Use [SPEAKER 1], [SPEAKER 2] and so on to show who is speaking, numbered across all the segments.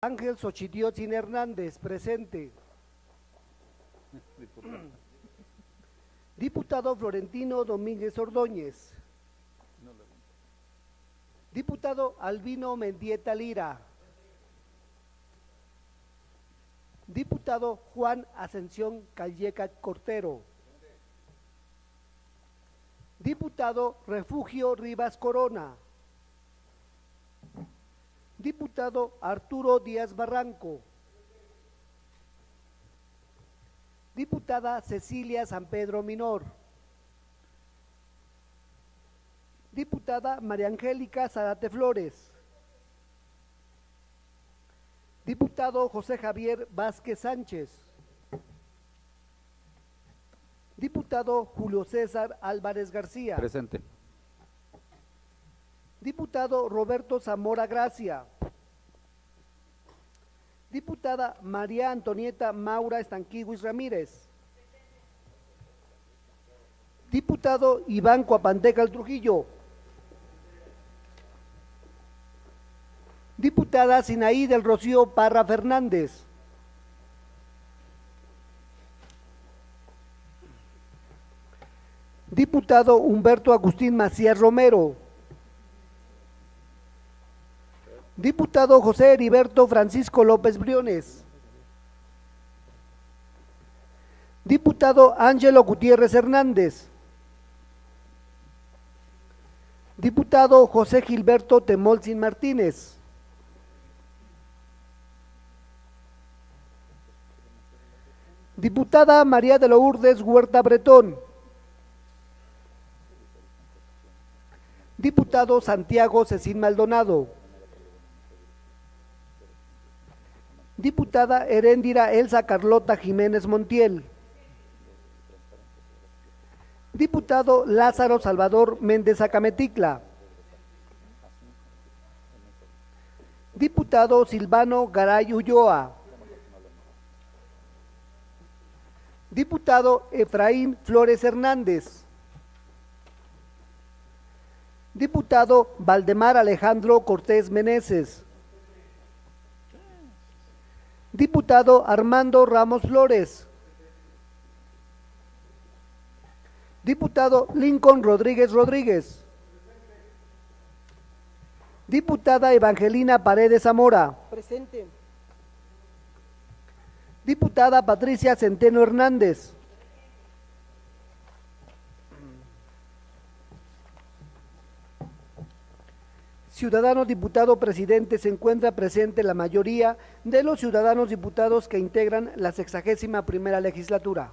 [SPEAKER 1] Ángel Xochitiotzin Hernández, presente. Diputado Florentino Domínguez Ordóñez. Diputado Albino Mendieta Lira. Diputado Juan Ascensión Calleca Cortero. Diputado Refugio Rivas Corona. Diputado Arturo Díaz Barranco. Diputada Cecilia San Pedro Minor. Diputada María Angélica Zárate Flores. Diputado José Javier Vázquez Sánchez. Diputado Julio César Álvarez García.
[SPEAKER 2] Presente.
[SPEAKER 1] Diputado Roberto Zamora Gracia. Diputada María Antonieta Maura Estanquiguis Ramírez. Diputado Iván Coapantecal Trujillo. Diputada Sinaí del Rocío Parra Fernández. Diputado Humberto Agustín Macías Romero. Diputado José Heriberto Francisco López Briones. Diputado Ángelo Gutiérrez Hernández. Diputado José Gilberto Temolzin Martínez. Diputada María de Lourdes Huerta Bretón. Diputado Santiago Cecín Maldonado. Diputada Heréndira Elsa Carlota Jiménez Montiel. Diputado Lázaro Salvador Méndez Acameticla. Diputado Silvano Garay Ulloa. Diputado Efraín Flores Hernández. Diputado Valdemar Alejandro Cortés Meneses. Diputado Armando Ramos Flores. Diputado Lincoln Rodríguez Rodríguez. Diputada Evangelina Paredes Zamora.
[SPEAKER 3] Presente.
[SPEAKER 1] Diputada Patricia Centeno Hernández. Ciudadano diputado presidente, se encuentra presente la mayoría de los ciudadanos diputados que integran la 61ª legislatura.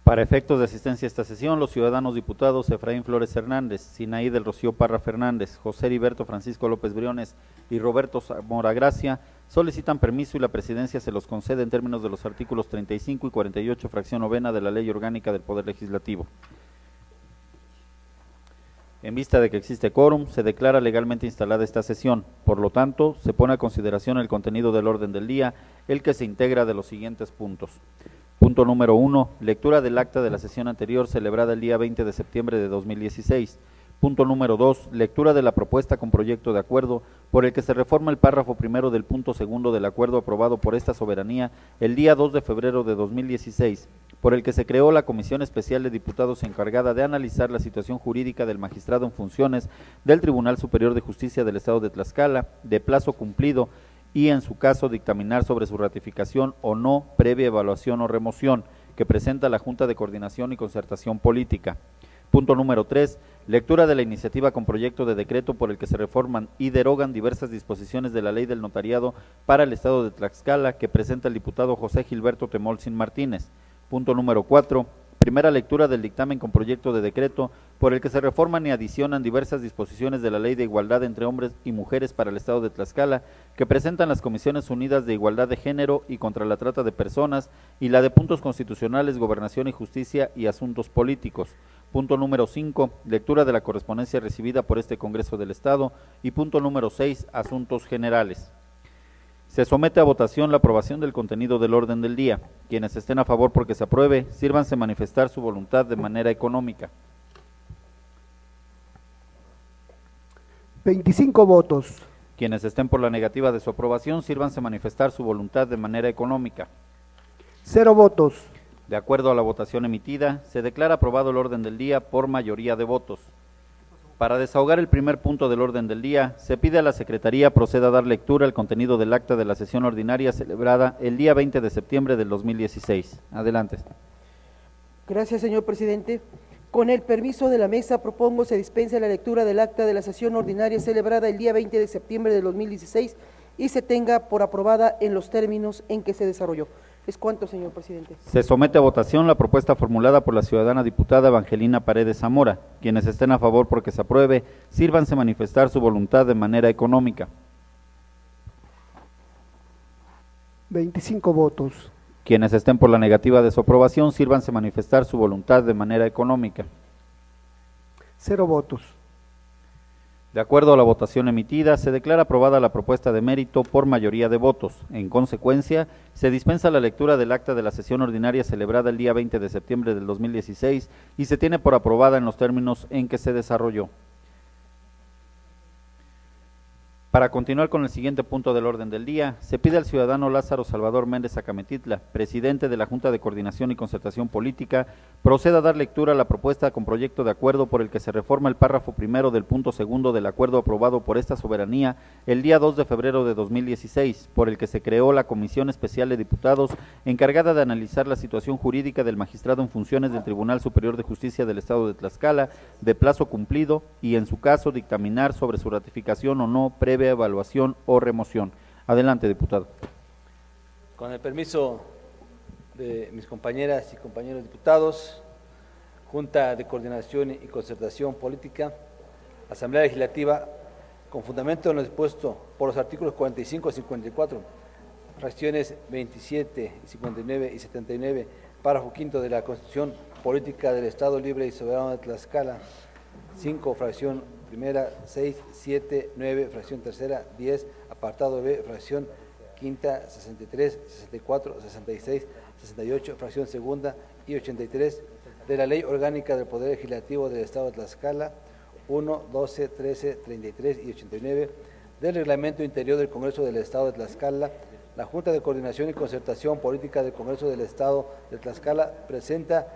[SPEAKER 2] Para efectos de asistencia a esta sesión, los ciudadanos diputados Efraín Flores Hernández, Sinaí del Rocío Parra Fernández, José Heriberto Francisco López Briones y Roberto Zamora Gracia solicitan permiso y la presidencia se los concede en términos de los artículos 35 y 48, fracción novena de la Ley Orgánica del Poder Legislativo. En vista de que existe quórum, se declara legalmente instalada esta sesión. Por lo tanto, se pone a consideración el contenido del orden del día, el que se integra de los siguientes puntos. Punto número 1, lectura del acta de la sesión anterior celebrada el día 20 de septiembre de 2016. Punto número 2, lectura de la propuesta con proyecto de acuerdo por el que se reforma el párrafo primero del punto segundo del acuerdo aprobado por esta soberanía el día 2 de febrero de 2016, por el que se creó la Comisión Especial de Diputados encargada de analizar la situación jurídica del magistrado en funciones del Tribunal Superior de Justicia del Estado de Tlaxcala, de plazo cumplido, y en su caso dictaminar sobre su ratificación o no, previa evaluación o remoción, que presenta la Junta de Coordinación y Concertación Política. Punto número 3, lectura de la iniciativa con proyecto de decreto por el que se reforman y derogan diversas disposiciones de la Ley del Notariado para el Estado de Tlaxcala, que presenta el diputado José Gilberto Temolzin Martínez. Punto número 4, primera lectura del dictamen con proyecto de decreto por el que se reforman y adicionan diversas disposiciones de la Ley de Igualdad entre Hombres y Mujeres para el Estado de Tlaxcala, que presentan las Comisiones Unidas de Igualdad de Género y contra la Trata de Personas y la de Puntos Constitucionales, Gobernación y Justicia y Asuntos Políticos. Punto número 5, lectura de la correspondencia recibida por este Congreso del Estado. Y punto número 6, asuntos generales. Se somete a votación la aprobación del contenido del orden del día. Quienes estén a favor porque se apruebe, sírvanse manifestar su voluntad de manera económica.
[SPEAKER 1] 25 votos.
[SPEAKER 2] Quienes estén por la negativa de su aprobación, sírvanse manifestar su voluntad de manera económica.
[SPEAKER 1] 0 votos.
[SPEAKER 2] De acuerdo a la votación emitida, se declara aprobado el orden del día por mayoría de votos. Para desahogar el primer punto del orden del día, se pide a la Secretaría proceda a dar lectura al contenido del acta de la sesión ordinaria celebrada el día 20 de septiembre del 2016. Adelante.
[SPEAKER 3] Gracias, señor presidente. Con el permiso de la mesa, propongo se dispense la lectura del acta de la sesión ordinaria celebrada el día 20 de septiembre de 2016 y se tenga por aprobada en los términos en que se desarrolló. Es cuanto, señor presidente.
[SPEAKER 2] Se somete a votación la propuesta formulada por la ciudadana diputada Evangelina Paredes Zamora. Quienes estén a favor porque se apruebe, sírvanse manifestar su voluntad de manera económica.
[SPEAKER 1] 25 votos.
[SPEAKER 2] Quienes estén por la negativa de su aprobación, sírvanse manifestar su voluntad de manera económica.
[SPEAKER 1] 0 votos.
[SPEAKER 2] De acuerdo a la votación emitida, se declara aprobada la propuesta de mérito por mayoría de votos. En consecuencia, se dispensa la lectura del acta de la sesión ordinaria celebrada el día 20 de septiembre del 2016 y se tiene por aprobada en los términos en que se desarrolló. Para continuar con el siguiente punto del orden del día, se pide al ciudadano Lázaro Salvador Méndez Acametitla, presidente de la Junta de Coordinación y Concertación Política, proceda a dar lectura a la propuesta con proyecto de acuerdo por el que se reforma el párrafo primero del punto segundo del acuerdo aprobado por esta soberanía el día 2 de febrero de 2016, por el que se creó la Comisión Especial de Diputados encargada de analizar la situación jurídica del magistrado en funciones del Tribunal Superior de Justicia del Estado de Tlaxcala de plazo cumplido y, en su caso, dictaminar sobre su ratificación o no previa evaluación o remoción. Adelante, diputado.
[SPEAKER 4] Con el permiso de mis compañeras y compañeros diputados, Junta de Coordinación y Concertación Política, Asamblea Legislativa, con fundamento en lo dispuesto por los artículos 45 y 54, fracciones 27, 59 y 79, párrafo quinto de la Constitución Política del Estado Libre y Soberano de Tlaxcala, 5, fracción primera, 6, 7, 9, fracción tercera, 10, apartado B, fracción quinta, 63, 64, 66, 68, fracción segunda y 83 de la Ley Orgánica del Poder Legislativo del Estado de Tlaxcala, 1, 12, 13, 33 y 89 del Reglamento Interior del Congreso del Estado de Tlaxcala. La Junta de Coordinación y Concertación Política del Congreso del Estado de Tlaxcala presenta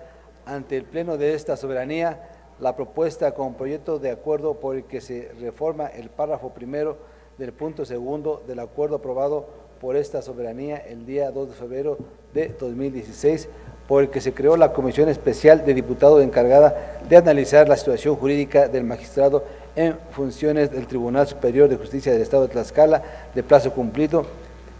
[SPEAKER 4] ante el Pleno de esta soberanía la propuesta con proyecto de acuerdo por el que se reforma el párrafo primero del punto segundo del acuerdo aprobado por esta soberanía el día 2 de febrero de 2016, por el que se creó la Comisión Especial de Diputados encargada de analizar la situación jurídica del magistrado en funciones del Tribunal Superior de Justicia del Estado de Tlaxcala de plazo cumplido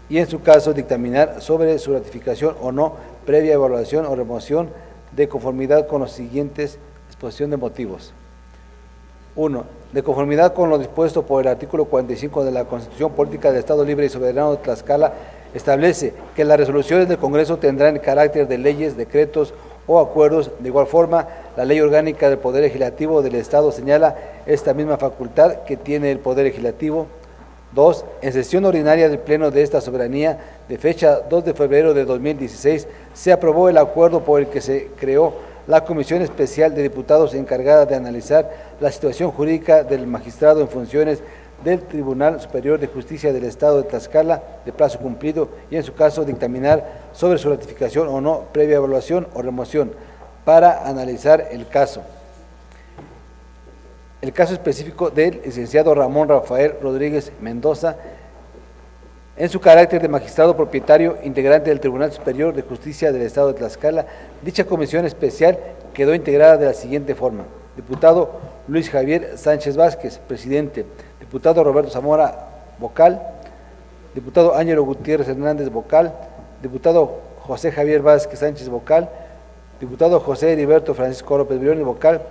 [SPEAKER 4] y, en su caso, dictaminar sobre su ratificación o no previa evaluación o remoción de conformidad con los siguientes exposición de motivos. 1. De conformidad con lo dispuesto por el artículo 45 de la Constitución Política del Estado Libre y Soberano de Tlaxcala, establece que las resoluciones del Congreso tendrán carácter de leyes, decretos o acuerdos. De igual forma, la Ley Orgánica del Poder Legislativo del Estado señala esta misma facultad que tiene el Poder Legislativo. 2. En sesión ordinaria del Pleno de esta soberanía, de fecha 2 de febrero de 2016, se aprobó el acuerdo por el que se creó la Comisión Especial de Diputados encargada de analizar la situación jurídica del magistrado en funciones del Tribunal Superior de Justicia del Estado de Tlaxcala de plazo cumplido y, en su caso, dictaminar sobre su ratificación o no previa evaluación o remoción para analizar el caso. El caso específico del licenciado Ramón Rafael Rodríguez Mendoza, en su carácter de magistrado propietario integrante del Tribunal Superior de Justicia del Estado de Tlaxcala. Dicha comisión especial quedó integrada de la siguiente forma: diputado Luis Javier Sánchez Vázquez, presidente; diputado Roberto Zamora, vocal; diputado Ángelo Gutiérrez Hernández, vocal; diputado José Javier Vázquez Sánchez, vocal; diputado José Heriberto Francisco López Briones, vocal.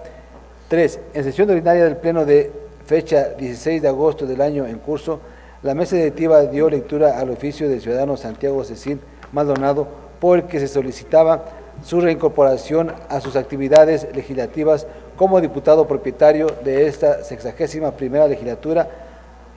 [SPEAKER 4] 3. En sesión ordinaria del Pleno de fecha 16 de agosto del año en curso, la mesa directiva dio lectura al oficio del ciudadano Santiago Cecín Maldonado, por el que se solicitaba su reincorporación a sus actividades legislativas como diputado propietario de esta 61ª legislatura,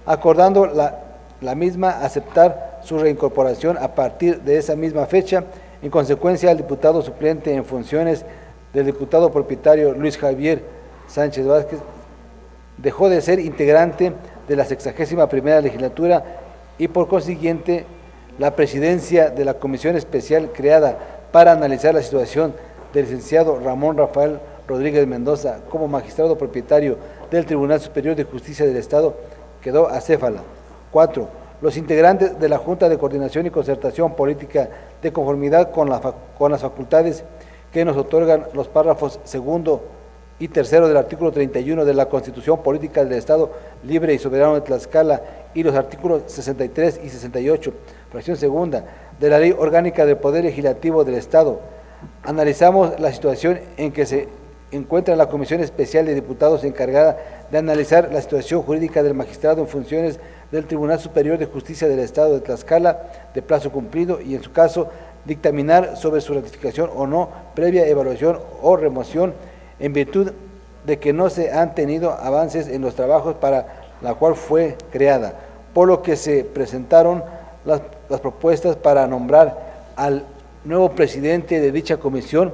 [SPEAKER 4] acordando la misma aceptar su reincorporación a partir de esa misma fecha. En consecuencia, el diputado suplente en funciones del diputado propietario Luis Javier Sánchez Vázquez dejó de ser integrante de la 61ª legislatura y por consiguiente la presidencia de la comisión especial creada para analizar la situación del licenciado Ramón Rafael Rodríguez Mendoza como magistrado propietario del Tribunal Superior de Justicia del Estado quedó acéfala. 4. Los integrantes de la Junta de Coordinación y Concertación Política, de conformidad con las facultades que nos otorgan los párrafos segundo y tercero del artículo 31 de la Constitución Política del Estado Libre y Soberano de Tlaxcala y los artículos 63 y 68, fracción segunda, de la Ley Orgánica del Poder Legislativo del Estado, analizamos la situación en que se encuentra la Comisión Especial de Diputados encargada de analizar la situación jurídica del magistrado en funciones del Tribunal Superior de Justicia del Estado de Tlaxcala de plazo cumplido y en su caso dictaminar sobre su ratificación o no, previa evaluación o remoción en virtud de que no se han tenido avances en los trabajos para la cual fue creada, por lo que se presentaron las propuestas para nombrar al nuevo presidente de dicha comisión,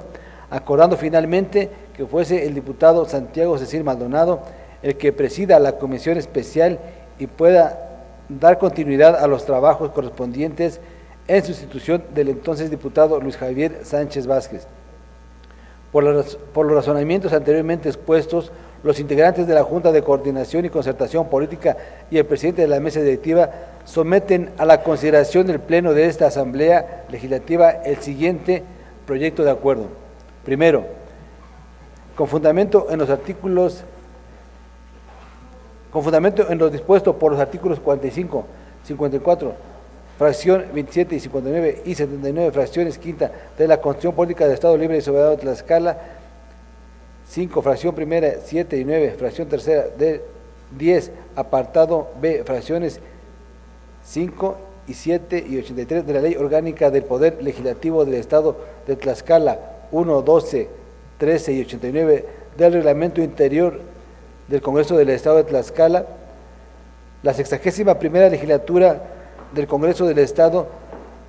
[SPEAKER 4] acordando finalmente que fuese el diputado Santiago Cecil Maldonado el que presida la comisión especial y pueda dar continuidad a los trabajos correspondientes en sustitución del entonces diputado Luis Javier Sánchez Vázquez. Por los razonamientos anteriormente expuestos, los integrantes de la Junta de Coordinación y Concertación Política y el presidente de la mesa directiva someten a la consideración del Pleno de esta Asamblea Legislativa el siguiente proyecto de acuerdo. Primero, con fundamento en lo dispuesto por los artículos 45, 54, fracción 27 y 59 y 79, fracciones quinta de la Constitución Política del Estado Libre y Soberano de Tlaxcala, 5, fracción primera, 7 y 9, fracción tercera de 10, apartado B, fracciones 5 y 7 y 83 de la Ley Orgánica del Poder Legislativo del Estado de Tlaxcala, 1, 12, 13 y 89 del Reglamento Interior del Congreso del Estado de Tlaxcala, la 61ª legislatura del Congreso del Estado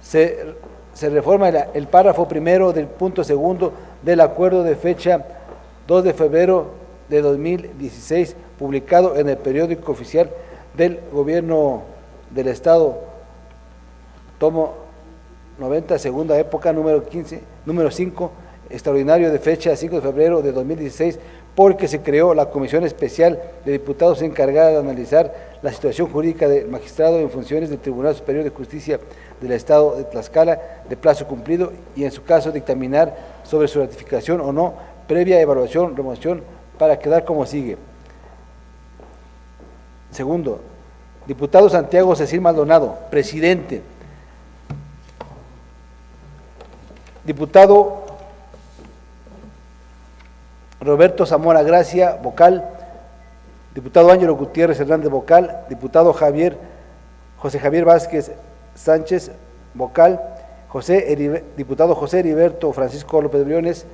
[SPEAKER 4] se reforma el párrafo primero del punto segundo del acuerdo de fecha 2 de febrero de 2016, publicado en el periódico oficial del Gobierno del Estado, tomo 90, segunda época, número 5, extraordinario de fecha 5 de febrero de 2016, porque se creó la Comisión Especial de Diputados encargada de analizar la situación jurídica del magistrado en funciones del Tribunal Superior de Justicia del Estado de Tlaxcala de plazo cumplido y en su caso dictaminar sobre su ratificación o no, previa evaluación, remoción, para quedar como sigue. Segundo, diputado Santiago Cecil Maldonado, presidente. Diputado Roberto Zamora Gracia, vocal. Diputado Ángelo Gutiérrez Hernández, vocal. Diputado José Javier Vázquez Sánchez, vocal. Diputado José Heriberto Francisco López Briones,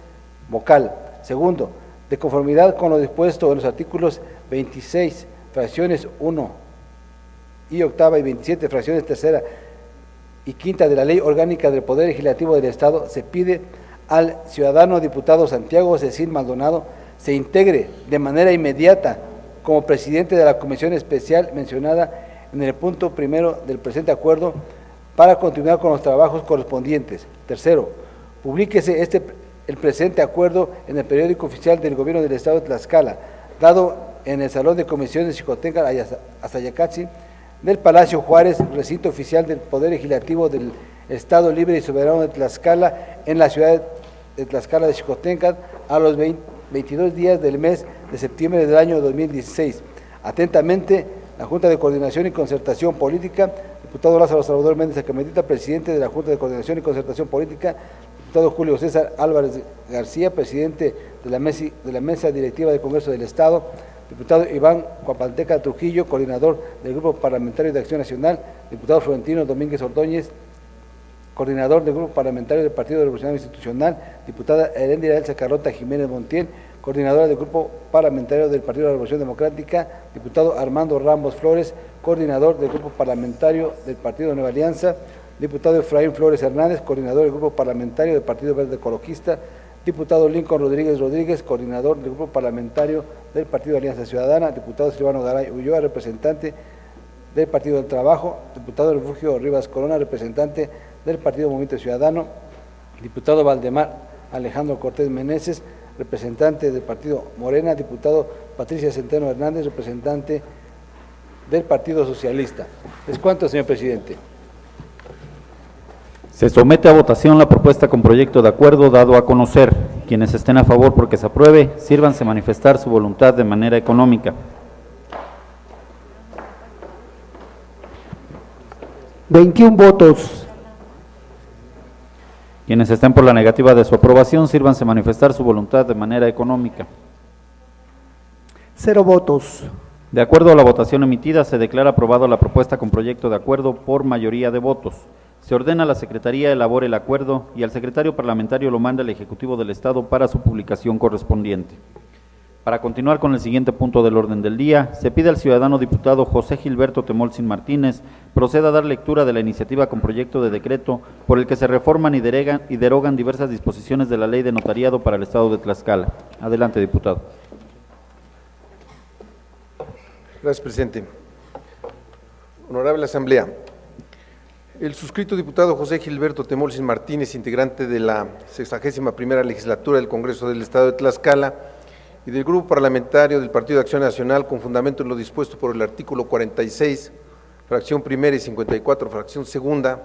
[SPEAKER 4] vocal. Segundo, de conformidad con lo dispuesto en los artículos 26, fracciones 1 y octava y 27, fracciones tercera y quinta de la Ley Orgánica del Poder Legislativo del Estado, se pide al ciudadano diputado Santiago Cecil Maldonado se integre de manera inmediata como presidente de la comisión especial mencionada en el punto primero del presente acuerdo para continuar con los trabajos correspondientes. Tercero, publíquese el presente acuerdo en el periódico oficial del Gobierno del Estado de Tlaxcala, dado en el Salón de Comisiones de Xicotenca, Azayacatzi, del Palacio Juárez, recinto oficial del Poder Legislativo del Estado Libre y Soberano de Tlaxcala, en la ciudad de Tlaxcala de Xicotenca, a los 22 días del mes de septiembre del año 2016. Atentamente, la Junta de Coordinación y Concertación Política, diputado Lázaro Salvador Méndez Acametita, presidente de la Junta de Coordinación y Concertación Política, diputado Julio César Álvarez García, presidente de la Mesa Directiva del Congreso del Estado, diputado Iván Cuapalteca Trujillo, coordinador del Grupo Parlamentario de Acción Nacional, diputado Florentino Domínguez Ordóñez, coordinador del Grupo Parlamentario del Partido Revolucionario Institucional, diputada Heréndira Elsa Carlota Jiménez Montiel, coordinadora del Grupo Parlamentario del Partido de la Revolución Democrática, diputado Armando Ramos Flores, coordinador del Grupo Parlamentario del Partido Nueva Alianza, diputado Efraín Flores Hernández, coordinador del Grupo Parlamentario del Partido Verde Ecologista, Diputado Lincoln Rodríguez Rodríguez, coordinador del Grupo Parlamentario del Partido de Alianza Ciudadana. Diputado Silvano Garay Ulloa, representante del Partido del Trabajo. Diputado Refugio Rivas Corona, representante del Partido Movimiento Ciudadano. Diputado Valdemar Alejandro Cortés Meneses, representante del Partido Morena. Diputado Patricia Centeno Hernández, representante del Partido Socialista. ¿Es cuánto, señor presidente?
[SPEAKER 2] Se somete a votación la propuesta con proyecto de acuerdo dado a conocer. Quienes estén a favor porque se apruebe, sírvanse manifestar su voluntad de manera económica.
[SPEAKER 1] 21 votos.
[SPEAKER 2] Quienes estén por la negativa de su aprobación, sírvanse manifestar su voluntad de manera económica.
[SPEAKER 1] 0 votos.
[SPEAKER 2] De acuerdo a la votación emitida, se declara aprobada la propuesta con proyecto de acuerdo por mayoría de votos. Se ordena a la Secretaría elabore el acuerdo y al secretario parlamentario lo manda al Ejecutivo del Estado para su publicación correspondiente. Para continuar con el siguiente punto del orden del día, se pide al ciudadano diputado José Gilberto Temolsin Martínez proceda a dar lectura de la iniciativa con proyecto de decreto por el que se reforman y derogan diversas disposiciones de la Ley de Notariado para el Estado de Tlaxcala. Adelante, diputado.
[SPEAKER 5] Gracias, presidente. Honorable Asamblea, el suscrito diputado José Gilberto Temolsin Martínez, integrante de la 61ª Legislatura del Congreso del Estado de Tlaxcala y del Grupo Parlamentario del Partido de Acción Nacional, con fundamento en lo dispuesto por el artículo 46, fracción primera y 54, fracción segunda,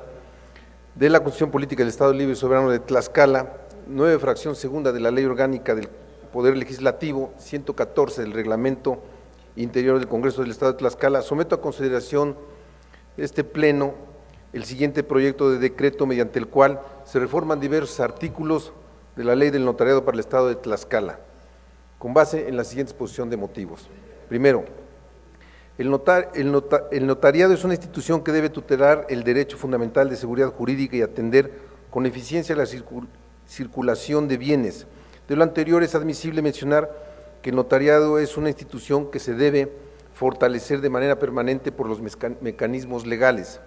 [SPEAKER 5] de la Constitución Política del Estado Libre y Soberano de Tlaxcala, 9, fracción segunda de la Ley Orgánica del Poder Legislativo, 114 del Reglamento Interior del Congreso del Estado de Tlaxcala, someto a consideración de este Pleno el siguiente proyecto de decreto mediante el cual se reforman diversos artículos de la Ley del Notariado para el Estado de Tlaxcala, con base en la siguiente exposición de motivos. Primero, el notariado es una institución que debe tutelar el derecho fundamental de seguridad jurídica y atender con eficiencia la circulación de bienes. De lo anterior, es admisible mencionar que el notariado es una institución que se debe fortalecer de manera permanente por los mecanismos legales.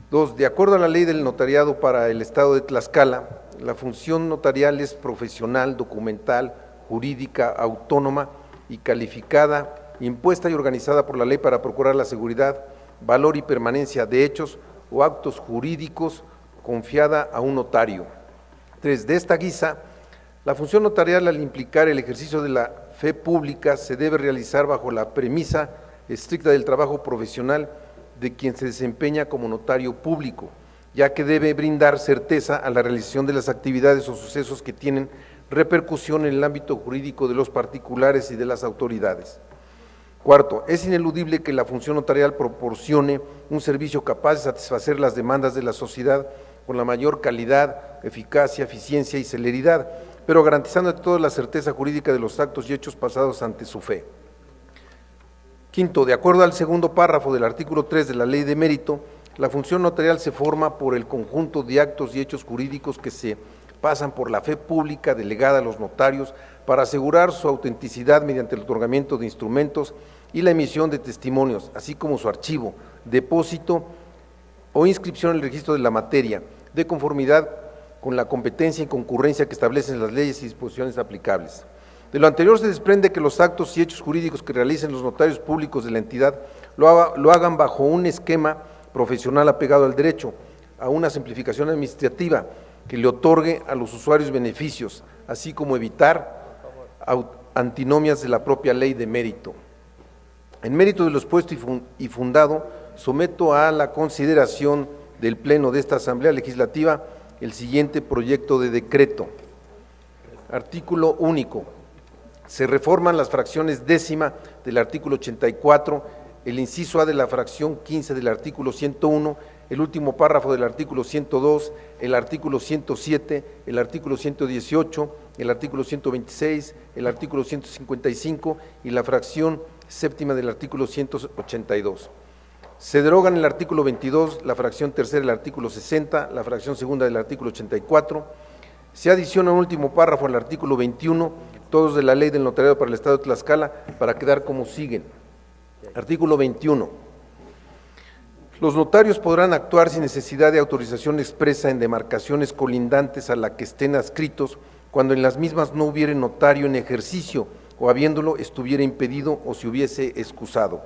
[SPEAKER 5] 2. De acuerdo a la Ley del Notariado para el Estado de Tlaxcala, la función notarial es profesional, documental, jurídica, autónoma y calificada, impuesta y organizada por la ley para procurar la seguridad, valor y permanencia de hechos o actos jurídicos confiada a un notario. 3. De esta guisa, la función notarial, al implicar el ejercicio de la fe pública, se debe realizar bajo la premisa estricta del trabajo profesional de quien se desempeña como notario público, ya que debe brindar certeza a la realización de las actividades o sucesos que tienen repercusión en el ámbito jurídico de los particulares y de las autoridades. 4. Es ineludible que la función notarial proporcione un servicio capaz de satisfacer las demandas de la sociedad con la mayor calidad, eficacia, eficiencia y celeridad, pero garantizando ante todo la certeza jurídica de los actos y hechos pasados ante su fe. 5. De acuerdo al segundo párrafo del artículo 3 de la Ley de Mérito, la función notarial se forma por el conjunto de actos y hechos jurídicos que se pasan por la fe pública delegada a los notarios para asegurar su autenticidad mediante el otorgamiento de instrumentos y la emisión de testimonios, así como su archivo, depósito o inscripción en el registro de la materia, de conformidad con la competencia y concurrencia que establecen las leyes y disposiciones aplicables. De lo anterior se desprende que los actos y hechos jurídicos que realicen los notarios públicos de la entidad lo hagan bajo un esquema profesional apegado al derecho, a una simplificación administrativa que le otorgue a los usuarios beneficios, así como evitar antinomias de la propia Ley de Mérito. En mérito de lo expuesto y fundado, someto a la consideración del Pleno de esta Asamblea Legislativa el siguiente proyecto de decreto. Artículo único. Se reforman las fracciones décima del artículo 84, el inciso A de la fracción 15 del artículo 101, el último párrafo del artículo 102, el artículo 107, el artículo 118, el artículo 126, el artículo 155 y la fracción séptima del artículo 182. Se derogan el artículo 22, la fracción tercera del artículo 60, la fracción segunda del artículo 84. Se adiciona un último párrafo al artículo 21, todos de la Ley del Notariado para el Estado de Tlaxcala, para quedar como siguen. Artículo 21. Los notarios podrán actuar sin necesidad de autorización expresa en demarcaciones colindantes a la que estén adscritos cuando en las mismas no hubiere notario en ejercicio o habiéndolo estuviera impedido o se hubiese excusado.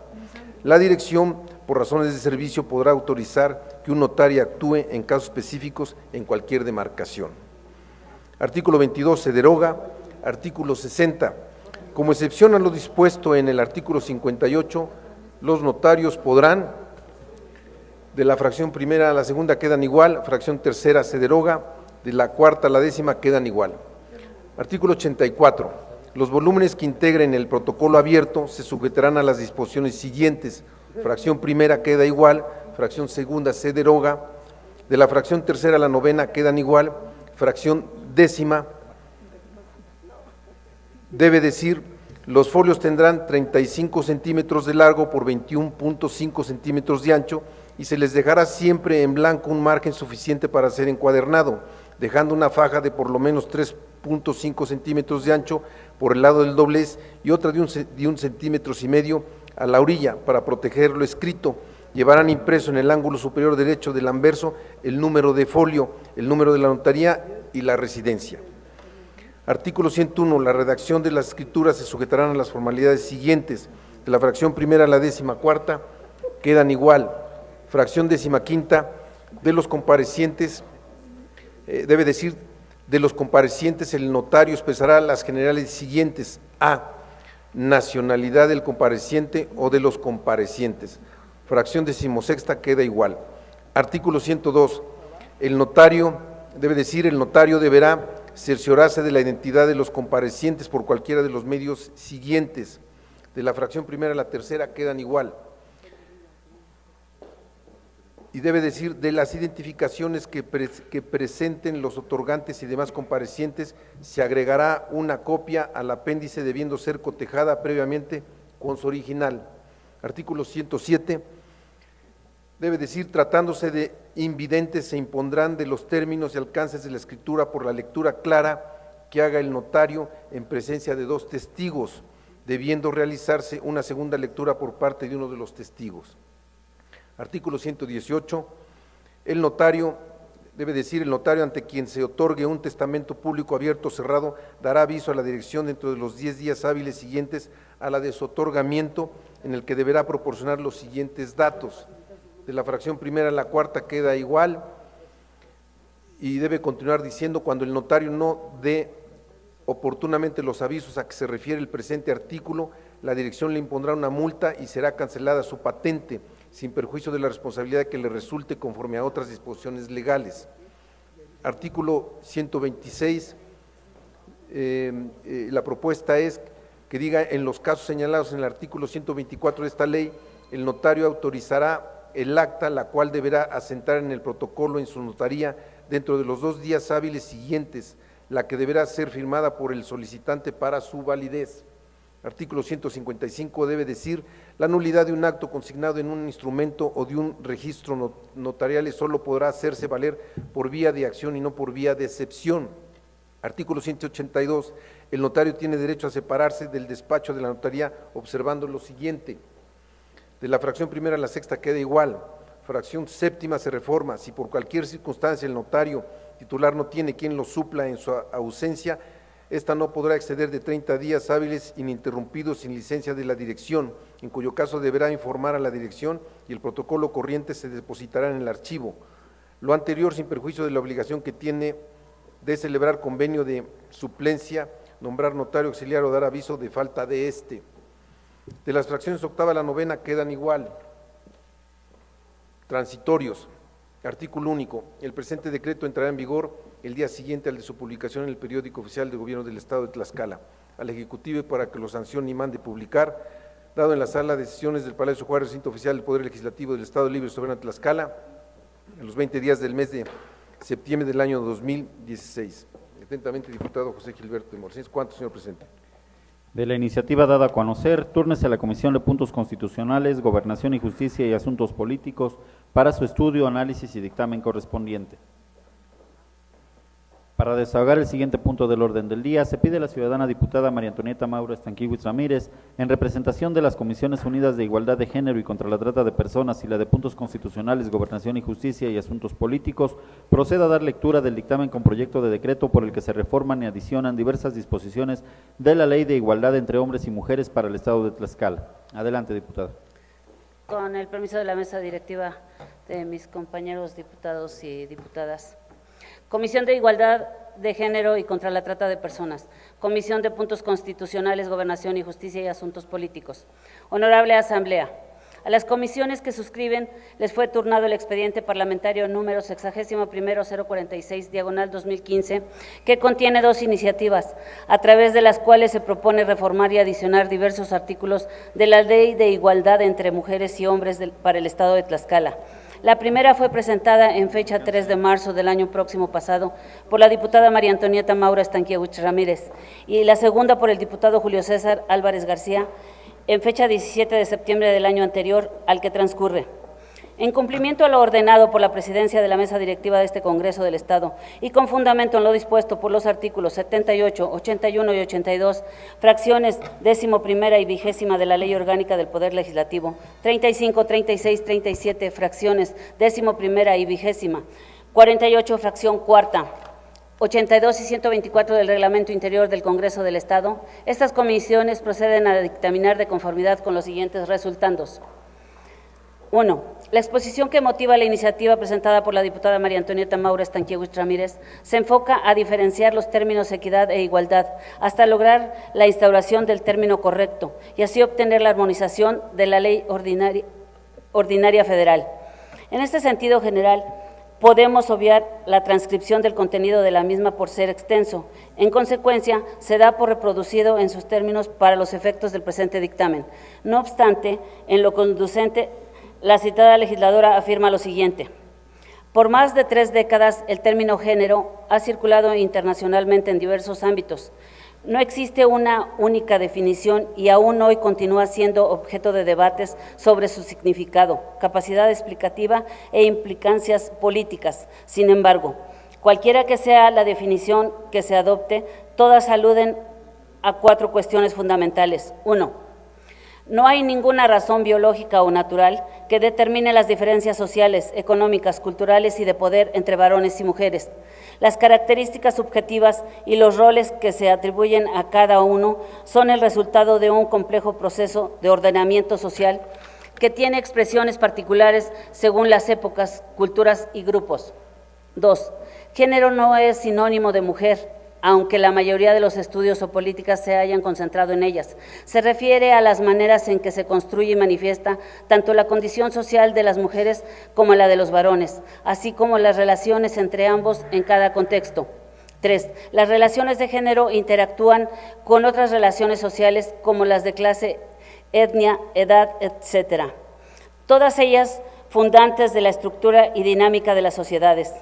[SPEAKER 5] La dirección, por razones de servicio, podrá autorizar que un notario actúe en casos específicos en cualquier demarcación. Artículo 22 se deroga. Artículo 60. Como excepción a lo dispuesto en el artículo 58, los notarios podrán, de la fracción primera a la segunda quedan igual, fracción tercera se deroga, de la cuarta a la décima quedan igual. Artículo 84. Los volúmenes que integren el protocolo abierto se sujetarán a las disposiciones siguientes. Fracción primera queda igual, fracción segunda se deroga, de la fracción tercera a la novena quedan igual, fracción décima debe decir, los folios tendrán 35 centímetros de largo por 21.5 centímetros de ancho y se les dejará siempre en blanco un margen suficiente para ser encuadernado, dejando una faja de por lo menos 3.5 centímetros de ancho por el lado del doblez y otra de 1,5 centímetros a la orilla para proteger lo escrito. Llevarán impreso en el ángulo superior derecho del anverso el número de folio, el número de la notaría y la residencia. Artículo 101. La redacción de las escrituras se sujetarán a las formalidades siguientes. De la fracción primera a la décima cuarta quedan igual. Fracción décima quinta de los comparecientes, debe decir, de los comparecientes el notario expresará las generales siguientes. A. Nacionalidad del compareciente o de los comparecientes. Fracción decimosexta queda igual. Artículo 102. El notario, debe decir, el notario deberá cerciorarse de la identidad de los comparecientes por cualquiera de los medios siguientes. De la fracción primera a la tercera quedan igual. Y debe decir, de las identificaciones que presenten los otorgantes y demás comparecientes, se agregará una copia al apéndice debiendo ser cotejada previamente con su original. Artículo 107. Debe decir, tratándose de invidentes, se impondrán de los términos y alcances de la escritura por la lectura clara que haga el notario en presencia de 2 testigos, debiendo realizarse una segunda lectura por parte de uno de los testigos. Artículo 118. El notario, debe decir, el notario ante quien se otorgue un testamento público abierto o cerrado, dará aviso a la dirección dentro de los 10 días hábiles siguientes a la de su otorgamiento, en el que deberá proporcionar los siguientes datos. De la fracción primera a la cuarta queda igual y debe continuar diciendo, cuando el notario no dé oportunamente los avisos a que se refiere el presente artículo, la dirección le impondrá una multa y será cancelada su patente, sin perjuicio de la responsabilidad que le resulte conforme a otras disposiciones legales. Artículo 126, la propuesta es que diga, en los casos señalados en el artículo 124 de esta ley, el notario autorizará el acta, la cual deberá asentar en el protocolo en su notaría dentro de los 2 días hábiles siguientes, la que deberá ser firmada por el solicitante para su validez. Artículo 155 debe decir, la nulidad de un acto consignado en un instrumento o de un registro notarial solo podrá hacerse valer por vía de acción y no por vía de excepción. Artículo 182, el notario tiene derecho a separarse del despacho de la notaría observando lo siguiente. De la fracción primera a la sexta queda igual. Fracción séptima se reforma. Si por cualquier circunstancia el notario titular no tiene quien lo supla en su ausencia, esta no podrá exceder de 30 días hábiles ininterrumpidos sin licencia de la dirección, en cuyo caso deberá informar a la dirección y el protocolo corriente se depositará en el archivo. Lo anterior sin perjuicio de la obligación que tiene de celebrar convenio de suplencia, nombrar notario auxiliar o dar aviso de falta de este. De las fracciones octava a la novena quedan igual. Transitorios. Artículo único. El presente decreto entrará en vigor el día siguiente al de su publicación en el periódico oficial del Gobierno del Estado de Tlaxcala. Al Ejecutivo para que lo sancione y mande publicar, dado en la sala de sesiones del Palacio Juárez, recinto oficial del Poder Legislativo del Estado Libre y Soberano de Tlaxcala, en los 20 días del mes de septiembre del año 2016. Atentamente, diputado José Gilberto de Morcines. ¿Cuánto, señor presidente?
[SPEAKER 2] De la iniciativa dada a conocer, túrnese a la Comisión de Puntos Constitucionales, Gobernación y Justicia y Asuntos Políticos para su estudio, análisis y dictamen correspondiente. Para desahogar el siguiente punto del orden del día, se pide a la ciudadana diputada María Antonieta Mauro Estanquiwitz Ramírez, en representación de las Comisiones Unidas de Igualdad de Género y contra la Trata de Personas y la de Puntos Constitucionales, Gobernación y Justicia y Asuntos Políticos, proceda a dar lectura del dictamen con proyecto de decreto por el que se reforman y adicionan diversas disposiciones de la Ley de Igualdad entre Hombres y Mujeres para el Estado de Tlaxcala. Adelante, diputada.
[SPEAKER 6] Con el permiso de la mesa directiva de mis compañeros diputados y diputadas. Comisión de Igualdad de Género y contra la Trata de Personas. Comisión de Puntos Constitucionales, Gobernación y Justicia y Asuntos Políticos. Honorable Asamblea, a las comisiones que suscriben les fue turnado el expediente parlamentario número 61-046/2015, que contiene 2 iniciativas, a través de las cuales se propone reformar y adicionar diversos artículos de la Ley de Igualdad entre Mujeres y Hombres para el Estado de Tlaxcala. La primera fue presentada en fecha 3 de marzo del año próximo pasado por la diputada María Antonieta Mauro Estanquiwitz Ramírez y la segunda por el diputado Julio César Álvarez García en fecha 17 de septiembre del año anterior al que transcurre. En cumplimiento a lo ordenado por la presidencia de la mesa directiva de este Congreso del Estado y con fundamento en lo dispuesto por los artículos 78, 81 y 82, fracciones 11ª y 20ª de la Ley Orgánica del Poder Legislativo, 35, 36, 37, fracciones 11ª y 20ª, 48, fracción 4ª, 82 y 124 del Reglamento Interior del Congreso del Estado, estas comisiones proceden a dictaminar de conformidad con los siguientes resultandos. 1. La exposición que motiva la iniciativa presentada por la diputada María Antonieta Mauro Estanquiwitz Ramírez se enfoca a diferenciar los términos equidad e igualdad hasta lograr la instauración del término correcto y así obtener la armonización de la ley ordinaria federal. En este sentido general, podemos obviar la transcripción del contenido de la misma por ser extenso. En consecuencia, se da por reproducido en sus términos para los efectos del presente dictamen. No obstante, en lo conducente, la citada legisladora afirma lo siguiente: por más de 3 décadas, el término género ha circulado internacionalmente en diversos ámbitos. No existe una única definición y aún hoy continúa siendo objeto de debates sobre su significado, capacidad explicativa e implicancias políticas. Sin embargo, cualquiera que sea la definición que se adopte, todas aluden a 4 cuestiones fundamentales. 1. No hay ninguna razón biológica o natural que determine las diferencias sociales, económicas, culturales y de poder entre varones y mujeres. Las características subjetivas y los roles que se atribuyen a cada uno son el resultado de un complejo proceso de ordenamiento social que tiene expresiones particulares según las épocas, culturas y grupos. 2. Género no es sinónimo de mujer, aunque la mayoría de los estudios o políticas se hayan concentrado en ellas. Se refiere a las maneras en que se construye y manifiesta tanto la condición social de las mujeres como la de los varones, así como las relaciones entre ambos en cada contexto. 3. Las relaciones de género interactúan con otras relaciones sociales como las de clase, etnia, edad, etc. Todas ellas fundantes de la estructura y dinámica de las sociedades.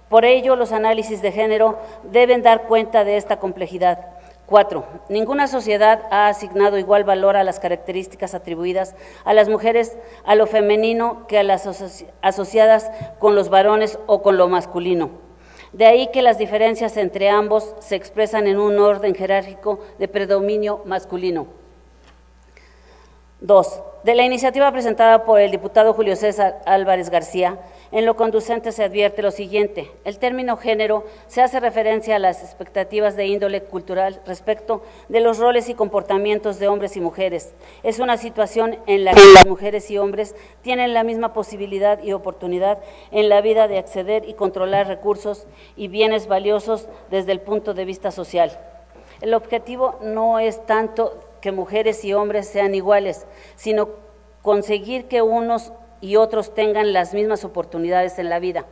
[SPEAKER 6] Por ello, los análisis de género deben dar cuenta de esta complejidad. 4. Ninguna sociedad ha asignado igual valor a las características atribuidas a las mujeres, a lo femenino, que a las asociadas con los varones o con lo masculino. De ahí que las diferencias entre ambos se expresan en un orden jerárquico de predominio masculino. 2. De la iniciativa presentada por el diputado Julio César Álvarez García, en lo conducente se advierte lo siguiente: el término género se hace referencia a las expectativas de índole cultural respecto de los roles y comportamientos de hombres y mujeres. Es una situación en la que las mujeres y hombres tienen la misma posibilidad y oportunidad en la vida de acceder y controlar recursos y bienes valiosos desde el punto de vista social. El objetivo no es tanto que mujeres y hombres sean iguales, sino conseguir que unos y otros tengan las mismas oportunidades en la vida.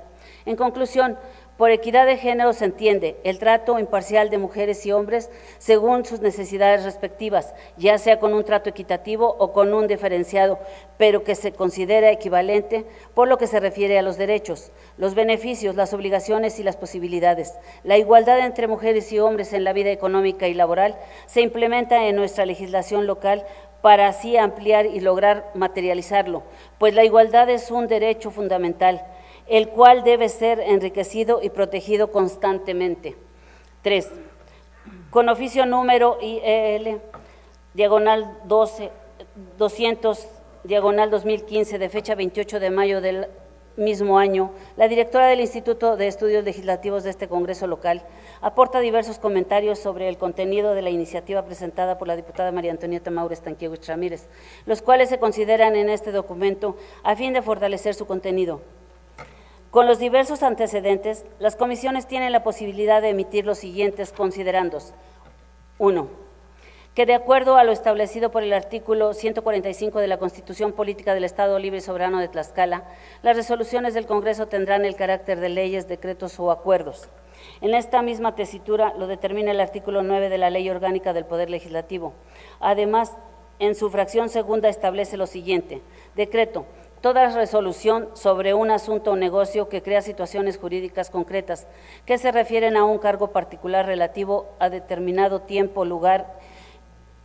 [SPEAKER 6] En conclusión, por equidad de género se entiende el trato imparcial de mujeres y hombres según sus necesidades respectivas, ya sea con un trato equitativo o con un diferenciado, pero que se considera equivalente por lo que se refiere a los derechos, los beneficios, las obligaciones y las posibilidades. La igualdad entre mujeres y hombres en la vida económica y laboral se implementa en nuestra legislación local para así ampliar y lograr materializarlo, pues la igualdad es un derecho fundamental, el cual debe ser enriquecido y protegido constantemente. 3. Con oficio número IEL, diagonal 200, diagonal 2015, de fecha 28 de mayo del mismo año, la directora del Instituto de Estudios Legislativos de este Congreso local aporta diversos comentarios sobre el contenido de la iniciativa presentada por la diputada María Antonieta Maures Tanquiewicz Ramírez, los cuales se consideran en este documento a fin de fortalecer su contenido. Con los diversos antecedentes, las comisiones tienen la posibilidad de emitir los siguientes considerandos. 1. Que de acuerdo a lo establecido por el artículo 145 de la Constitución Política del Estado Libre y Soberano de Tlaxcala, las resoluciones del Congreso tendrán el carácter de leyes, decretos o acuerdos. En esta misma tesitura lo determina el artículo 9 de la Ley Orgánica del Poder Legislativo. Además, en su fracción segunda establece lo siguiente: decreto. Toda resolución sobre un asunto o negocio que crea situaciones jurídicas concretas que se refieren a un cargo particular relativo a determinado tiempo, lugar,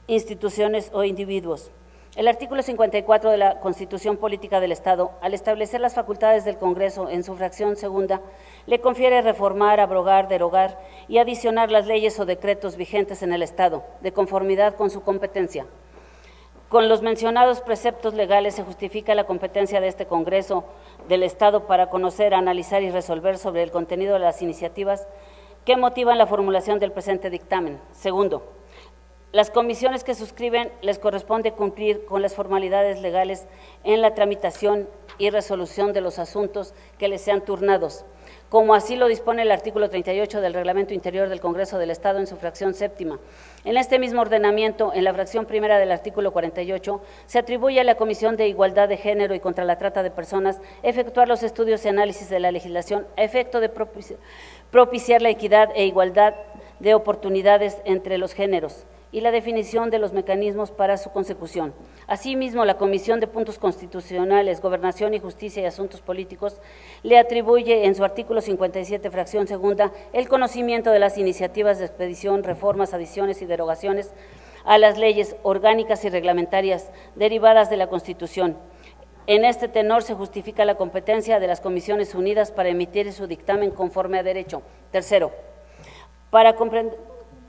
[SPEAKER 6] instituciones o individuos. El artículo 54 de la Constitución Política del Estado, al establecer las facultades del Congreso en su fracción segunda, le confiere reformar, abrogar, derogar y adicionar las leyes o decretos vigentes en el Estado, de conformidad con su competencia. Con los mencionados preceptos legales se justifica la competencia de este Congreso del Estado para conocer, analizar y resolver sobre el contenido de las iniciativas que motivan la formulación del presente dictamen. Segundo, las comisiones que suscriben les corresponde cumplir con las formalidades legales en la tramitación y resolución de los asuntos que les sean turnados, como así lo dispone el artículo 38 del Reglamento Interior del Congreso del Estado en su fracción séptima. En este mismo ordenamiento, en la fracción primera del artículo 48, se atribuye a la Comisión de Igualdad de Género y contra la Trata de Personas efectuar los estudios y análisis de la legislación a efecto de propiciar la equidad e igualdad de oportunidades entre los géneros y la definición de los mecanismos para su consecución. Asimismo, la Comisión de Puntos Constitucionales, Gobernación y Justicia y Asuntos Políticos le atribuye en su artículo 57, fracción segunda, el conocimiento de las iniciativas de expedición, reformas, adiciones y derogaciones a las leyes orgánicas y reglamentarias derivadas de la Constitución. En este tenor se justifica la competencia de las Comisiones Unidas para emitir su dictamen conforme a derecho. Tercero, para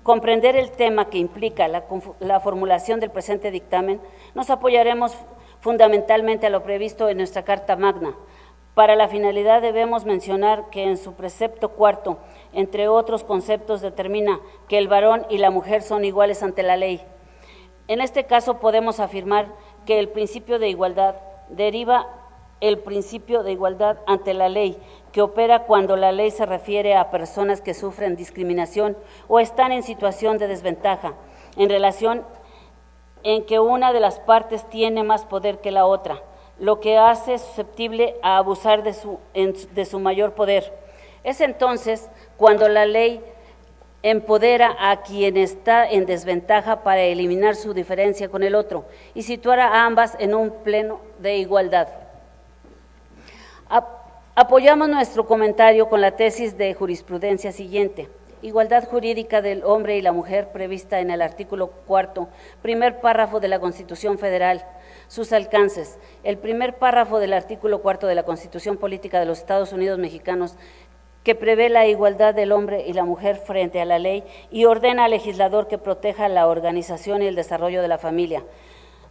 [SPEAKER 6] comprender el tema que implica la formulación del presente dictamen, nos apoyaremos fundamentalmente a lo previsto en nuestra Carta Magna. Para la finalidad debemos mencionar que en su precepto cuarto, entre otros conceptos, determina que el varón y la mujer son iguales ante la ley. En este caso podemos afirmar que el principio de igualdad deriva el principio de igualdad ante la ley, que opera cuando la ley se refiere a personas que sufren discriminación o están en situación de desventaja, en relación en que una de las partes tiene más poder que la otra, lo que hace susceptible a abusar de su mayor poder. Es entonces cuando la ley empodera a quien está en desventaja para eliminar su diferencia con el otro y situar a ambas en un plano de igualdad. Apoyamos nuestro comentario con la tesis de jurisprudencia siguiente: igualdad jurídica del hombre y la mujer prevista en el artículo cuarto, primer párrafo de la Constitución Federal. Sus alcances: el primer párrafo del artículo cuarto de la Constitución Política de los Estados Unidos Mexicanos, que prevé la igualdad del hombre y la mujer frente a la ley y ordena al legislador que proteja la organización y el desarrollo de la familia.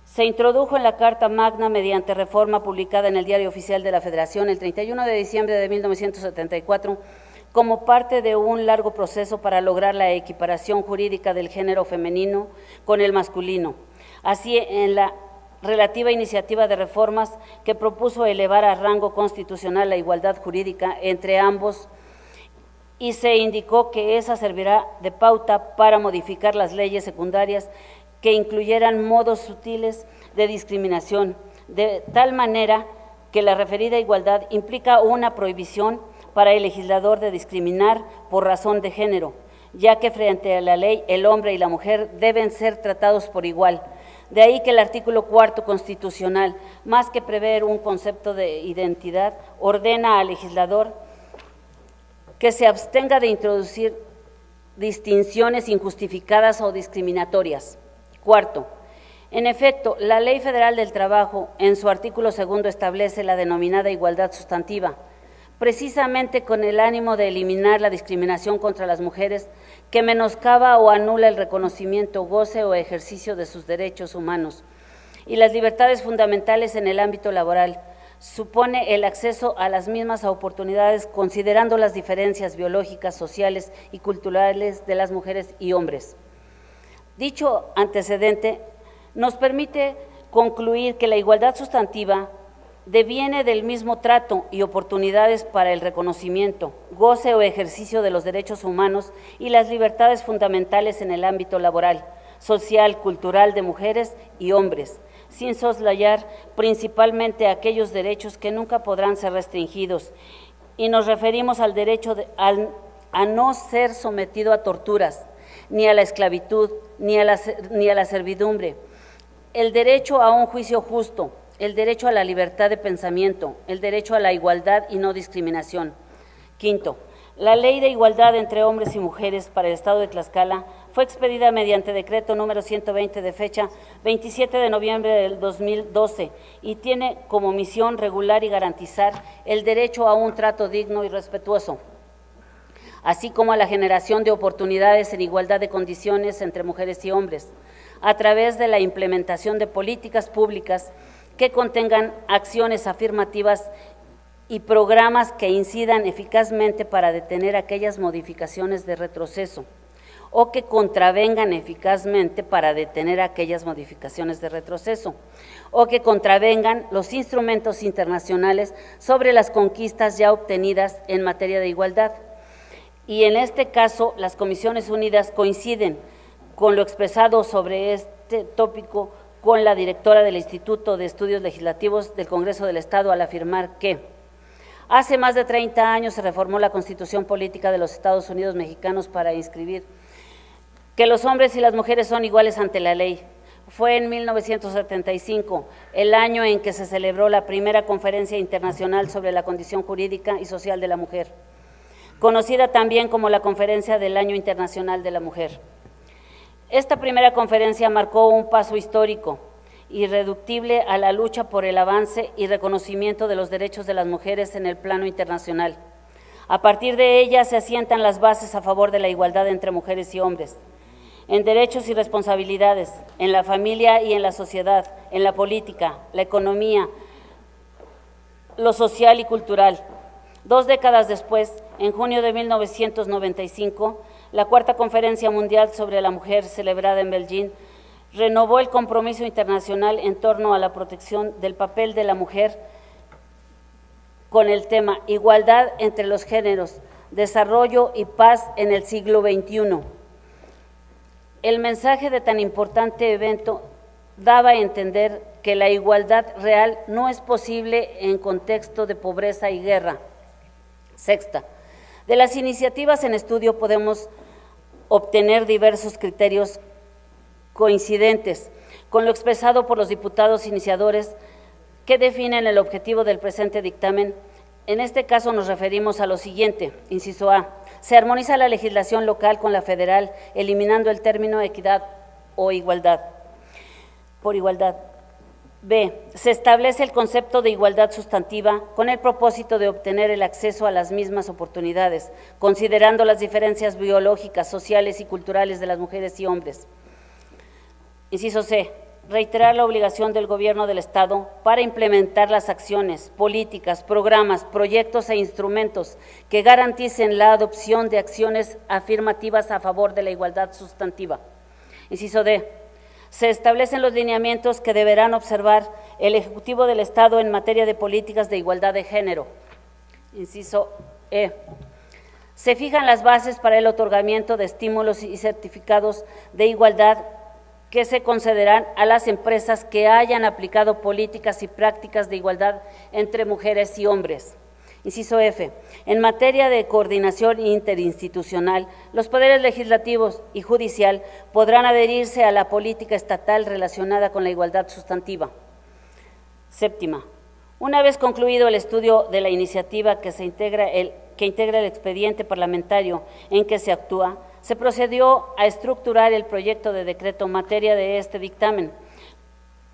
[SPEAKER 6] Se introdujo en la Carta Magna mediante reforma publicada en el Diario Oficial de la Federación el 31 de diciembre de 1974, como parte de un largo proceso para lograr la equiparación jurídica del género femenino con el masculino. Así, en la relativa iniciativa de reformas que propuso elevar a rango constitucional la igualdad jurídica entre ambos, y se indicó que esa servirá de pauta para modificar las leyes secundarias que incluyeran modos sutiles de discriminación, de tal manera que la referida igualdad implica una prohibición para el legislador de discriminar por razón de género, ya que frente a la ley el hombre y la mujer deben ser tratados por igual. De ahí que el artículo cuarto constitucional, más que prever un concepto de identidad, ordena al legislador que se abstenga de introducir distinciones injustificadas o discriminatorias. Cuarto, en efecto, la Ley Federal del Trabajo, en su artículo segundo, establece la denominada igualdad sustantiva, precisamente con el ánimo de eliminar la discriminación contra las mujeres que menoscaba o anula el reconocimiento, goce o ejercicio de sus derechos humanos y las libertades fundamentales en el ámbito laboral. Supone el acceso a las mismas oportunidades considerando las diferencias biológicas, sociales y culturales de las mujeres y hombres. Dicho antecedente nos permite concluir que la igualdad sustantiva deviene del mismo trato y oportunidades para el reconocimiento, goce o ejercicio de los derechos humanos y las libertades fundamentales en el ámbito laboral, social, cultural de mujeres y hombres, sin soslayar principalmente aquellos derechos que nunca podrán ser restringidos. Y nos referimos al derecho a no ser sometido a torturas, ni a la esclavitud, ni a la servidumbre, el derecho a un juicio justo, el derecho a la libertad de pensamiento, el derecho a la igualdad y no discriminación. Quinto, la Ley de Igualdad entre Hombres y Mujeres para el Estado de Tlaxcala fue expedida mediante decreto número 120 de fecha 27 de noviembre del 2012 y tiene como misión regular y garantizar el derecho a un trato digno y respetuoso, así como a la generación de oportunidades en igualdad de condiciones entre mujeres y hombres, a través de la implementación de políticas públicas que contengan acciones afirmativas y programas que incidan eficazmente para detener aquellas modificaciones de retroceso o que contravengan eficazmente para detener aquellas modificaciones de retroceso o que contravengan los instrumentos internacionales sobre las conquistas ya obtenidas en materia de igualdad. Y en este caso, las Comisiones Unidas coinciden con lo expresado sobre este tópico con la directora del Instituto de Estudios Legislativos del Congreso del Estado al afirmar que hace más de 30 años se reformó la Constitución Política de los Estados Unidos Mexicanos para inscribir que los hombres y las mujeres son iguales ante la ley. Fue en 1975, el año en que se celebró la primera Conferencia Internacional sobre la Condición Jurídica y Social de la Mujer, conocida también como la Conferencia del Año Internacional de la Mujer. Esta primera conferencia marcó un paso histórico, irreductible a la lucha por el avance y reconocimiento de los derechos de las mujeres en el plano internacional. A partir de ella se asientan las bases a favor de la igualdad entre mujeres y hombres, en derechos y responsabilidades, en la familia y en la sociedad, en la política, la economía, lo social y cultural. 2 décadas después, en junio de 1995, la Cuarta Conferencia Mundial sobre la Mujer, celebrada en Beijing, renovó el compromiso internacional en torno a la protección del papel de la mujer con el tema Igualdad entre los géneros, desarrollo y paz en el siglo XXI. El mensaje de tan importante evento daba a entender que la igualdad real no es posible en contexto de pobreza y guerra. Sexta, de las iniciativas en estudio podemos obtener diversos criterios coincidentes con lo expresado por los diputados iniciadores que definen el objetivo del presente dictamen. En este caso nos referimos a lo siguiente: inciso A, se armoniza la legislación local con la federal, eliminando el término equidad o igualdad por igualdad. B, se establece el concepto de igualdad sustantiva con el propósito de obtener el acceso a las mismas oportunidades, considerando las diferencias biológicas, sociales y culturales de las mujeres y hombres. Inciso C, reiterar la obligación del Gobierno del Estado para implementar las acciones, políticas, programas, proyectos e instrumentos que garanticen la adopción de acciones afirmativas a favor de la igualdad sustantiva. Inciso D, se establecen los lineamientos que deberán observar el Ejecutivo del Estado en materia de políticas de igualdad de género. Inciso E, se fijan las bases para el otorgamiento de estímulos y certificados de igualdad que se concederán a las empresas que hayan aplicado políticas y prácticas de igualdad entre mujeres y hombres. Inciso F, en materia de coordinación interinstitucional, los poderes legislativos y judicial podrán adherirse a la política estatal relacionada con la igualdad sustantiva. Séptima, una vez concluido el estudio de la iniciativa que integra el expediente parlamentario en que se actúa, se procedió a estructurar el proyecto de decreto en materia de este dictamen,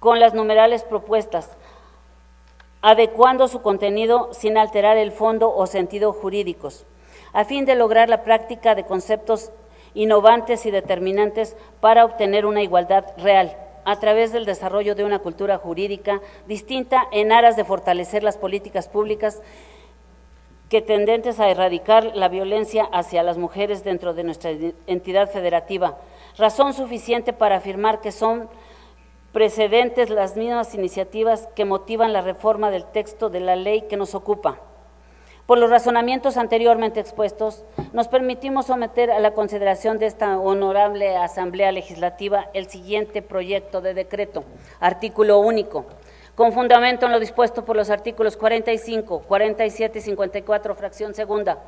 [SPEAKER 6] con las numerales propuestas, adecuando su contenido sin alterar el fondo o sentido jurídicos, a fin de lograr la práctica de conceptos innovantes y determinantes para obtener una igualdad real, a través del desarrollo de una cultura jurídica distinta en aras de fortalecer las políticas públicas que tendentes a erradicar la violencia hacia las mujeres dentro de nuestra entidad federativa, razón suficiente para afirmar que son precedentes las mismas iniciativas que motivan la reforma del texto de la ley que nos ocupa. Por los razonamientos anteriormente expuestos, nos permitimos someter a la consideración de esta honorable Asamblea Legislativa el siguiente proyecto de decreto, artículo único, con fundamento en lo dispuesto por los artículos 45, 47 y 54, fracción segunda,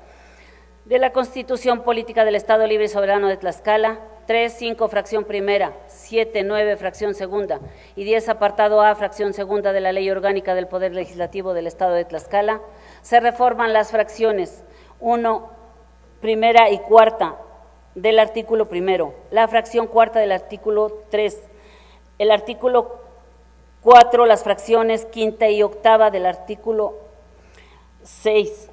[SPEAKER 6] de la Constitución Política del Estado Libre y Soberano de Tlaxcala, 3, 5, fracción primera, 7, 9, fracción segunda y 10, apartado A, fracción segunda de la Ley Orgánica del Poder Legislativo del Estado de Tlaxcala, se reforman las fracciones 1, primera y cuarta del artículo primero, la fracción cuarta del artículo 3, el artículo 4, las fracciones quinta y octava del artículo 6,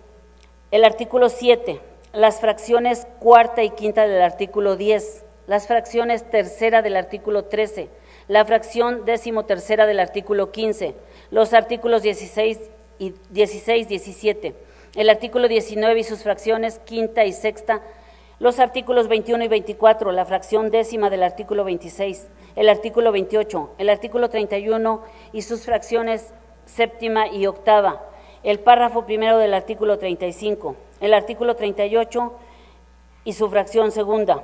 [SPEAKER 6] el artículo 7, las fracciones cuarta y quinta del artículo 10, las fracciones tercera del artículo 13, la fracción 13ª del artículo 15, los artículos 16, 17, el artículo 19 y sus fracciones quinta y sexta, los artículos 21 y 24, la fracción 10ª del artículo 26, el artículo 28, el artículo 31 y sus fracciones séptima y octava, el párrafo primero del artículo 35, el artículo 38 y su fracción segunda.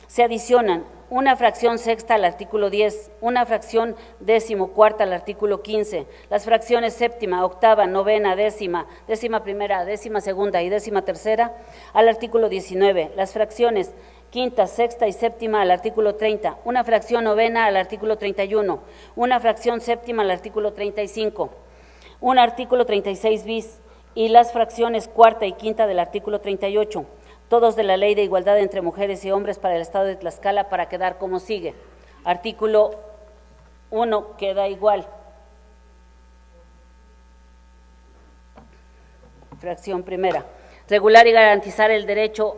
[SPEAKER 6] Se adicionan una fracción sexta al artículo 10, una fracción 14ª al artículo 15, las fracciones séptima, octava, novena, décima, 11ª, 12ª y 13ª al artículo 19, las fracciones quinta, sexta y séptima al artículo 30, una fracción novena al artículo 31, una fracción séptima al artículo 35, un artículo 36 bis y las fracciones cuarta y quinta del artículo 38, todos de la Ley de Igualdad entre Mujeres y Hombres para el Estado de Tlaxcala, para quedar como sigue. Artículo 1 queda igual. Fracción primera. Regular y garantizar el derecho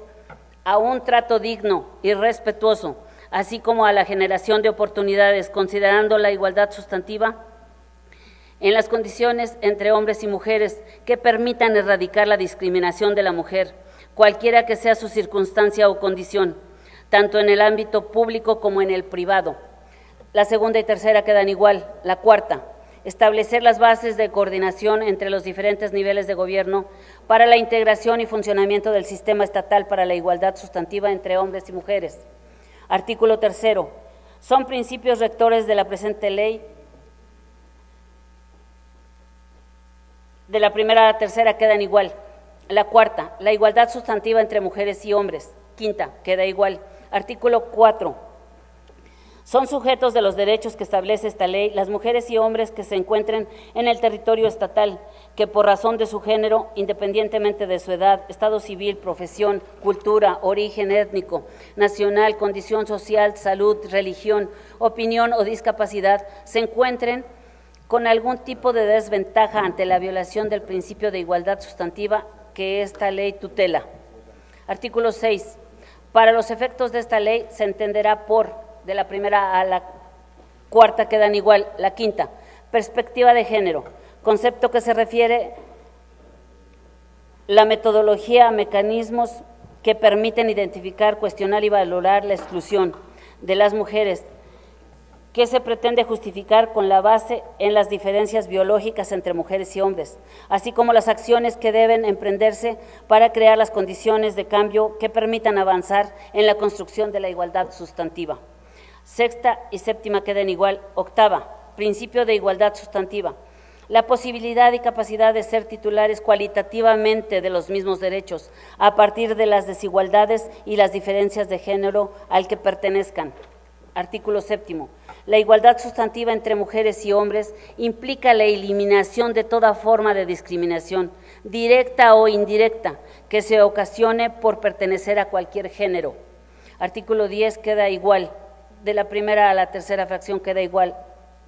[SPEAKER 6] a un trato digno y respetuoso, así como a la generación de oportunidades, considerando la igualdad sustantiva en las condiciones entre hombres y mujeres que permitan erradicar la discriminación de la mujer, cualquiera que sea su circunstancia o condición, tanto en el ámbito público como en el privado. La segunda y tercera quedan igual. La cuarta, establecer las bases de coordinación entre los diferentes niveles de gobierno para la integración y funcionamiento del sistema estatal para la igualdad sustantiva entre hombres y mujeres. Artículo tercero, son principios rectores de la presente ley. De la primera a la tercera quedan igual. La cuarta, la igualdad sustantiva entre mujeres y hombres. Quinta, queda igual. Artículo 4. Son sujetos de los derechos que establece esta ley las mujeres y hombres que se encuentren en el territorio estatal, que por razón de su género, independientemente de su edad, estado civil, profesión, cultura, origen étnico, nacional, condición social, salud, religión, opinión o discapacidad, se encuentren con algún tipo de desventaja ante la violación del principio de igualdad sustantiva que esta ley tutela. Artículo 6. Para los efectos de esta ley se entenderá por, de la primera a la cuarta quedan igual. La quinta, perspectiva de género, concepto que se refiere la metodología a mecanismos que permiten identificar, cuestionar y valorar la exclusión de las mujeres, que se pretende justificar con la base en las diferencias biológicas entre mujeres y hombres, así como las acciones que deben emprenderse para crear las condiciones de cambio que permitan avanzar en la construcción de la igualdad sustantiva. Sexta y séptima quedan igual. Octava, principio de igualdad sustantiva, la posibilidad y capacidad de ser titulares cualitativamente de los mismos derechos a partir de las desigualdades y las diferencias de género al que pertenezcan. Artículo séptimo. La igualdad sustantiva entre mujeres y hombres implica la eliminación de toda forma de discriminación, directa o indirecta, que se ocasione por pertenecer a cualquier género. Artículo 10 queda igual. De la primera a la tercera fracción queda igual.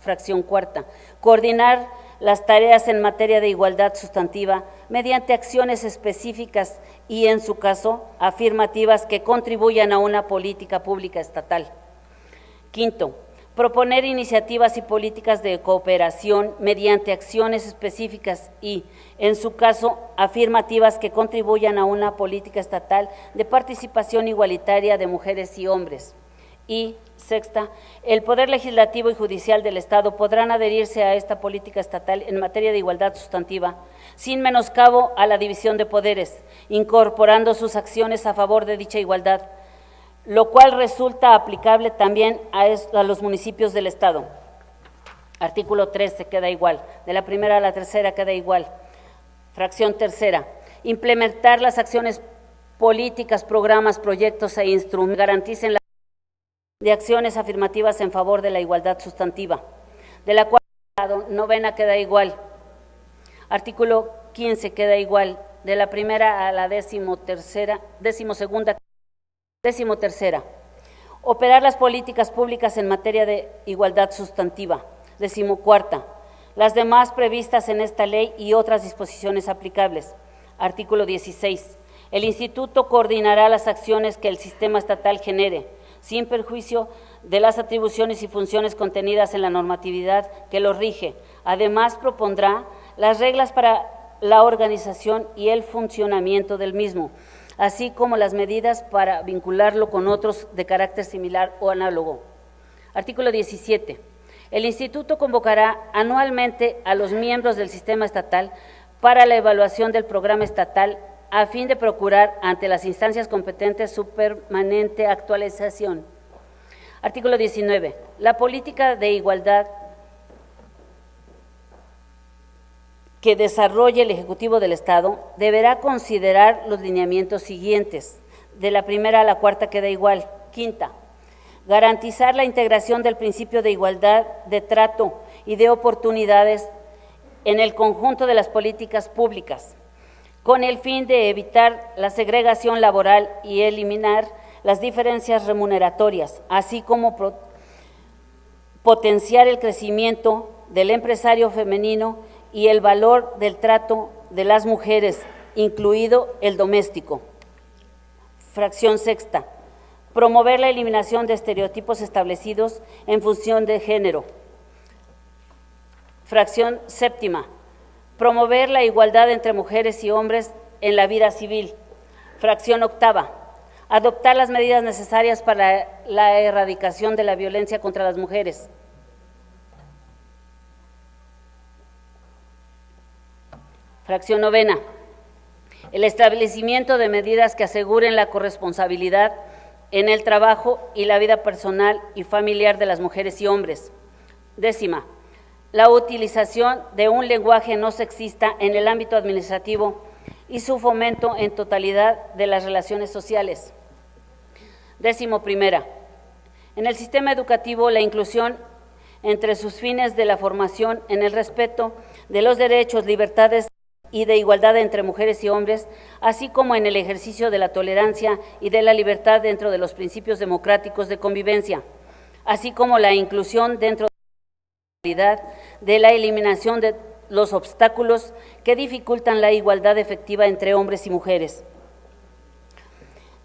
[SPEAKER 6] Fracción cuarta. Coordinar las tareas en materia de igualdad sustantiva mediante acciones específicas y, en su caso, afirmativas que contribuyan a una política pública estatal. Quinto, proponer iniciativas y políticas de cooperación mediante acciones específicas y, en su caso, afirmativas que contribuyan a una política estatal de participación igualitaria de mujeres y hombres. Y, sexta, el Poder Legislativo y Judicial del Estado podrán adherirse a esta política estatal en materia de igualdad sustantiva, sin menoscabo a la división de poderes, incorporando sus acciones a favor de dicha igualdad, lo cual resulta aplicable también a los municipios del Estado. Artículo 13 queda igual, de la primera a la tercera queda igual. Fracción tercera, implementar las acciones políticas, programas, proyectos e instrumentos que garanticen la de acciones afirmativas en favor de la igualdad sustantiva. De la cual novena queda igual. Artículo 15 queda igual, de la primera a la decimotercera. Operar las políticas públicas en materia de igualdad sustantiva. 14ª. Las demás previstas en esta ley y otras disposiciones aplicables. Artículo 16. El Instituto coordinará las acciones que el sistema estatal genere, sin perjuicio de las atribuciones y funciones contenidas en la normatividad que lo rige. Además, propondrá las reglas para la organización y el funcionamiento del mismo, así como las medidas para vincularlo con otros de carácter similar o análogo. Artículo 17. El Instituto convocará anualmente a los miembros del sistema estatal para la evaluación del programa estatal a fin de procurar ante las instancias competentes su permanente actualización. Artículo 19. La política de igualdad que desarrolle el Ejecutivo del Estado deberá considerar los lineamientos siguientes. De la primera a la cuarta queda igual. Quinta, garantizar la integración del principio de igualdad de trato y de oportunidades en el conjunto de las políticas públicas, con el fin de evitar la segregación laboral y eliminar las diferencias remuneratorias, así como potenciar el crecimiento del empresario femenino y el valor del trato de las mujeres, incluido el doméstico. Fracción sexta, promover la eliminación de estereotipos establecidos en función de género. Fracción séptima, promover la igualdad entre mujeres y hombres en la vida civil. Fracción octava, adoptar las medidas necesarias para la erradicación de la violencia contra las mujeres. Fracción novena, el establecimiento de medidas que aseguren la corresponsabilidad en el trabajo y la vida personal y familiar de las mujeres y hombres. Décima, la utilización de un lenguaje no sexista en el ámbito administrativo y su fomento en totalidad de las relaciones sociales. 11ª, en el sistema educativo la inclusión entre sus fines de la formación en el respeto de los derechos, libertades y de igualdad entre mujeres y hombres, así como en el ejercicio de la tolerancia y de la libertad dentro de los principios democráticos de convivencia, así como la inclusión dentro de la eliminación de los obstáculos que dificultan la igualdad efectiva entre hombres y mujeres.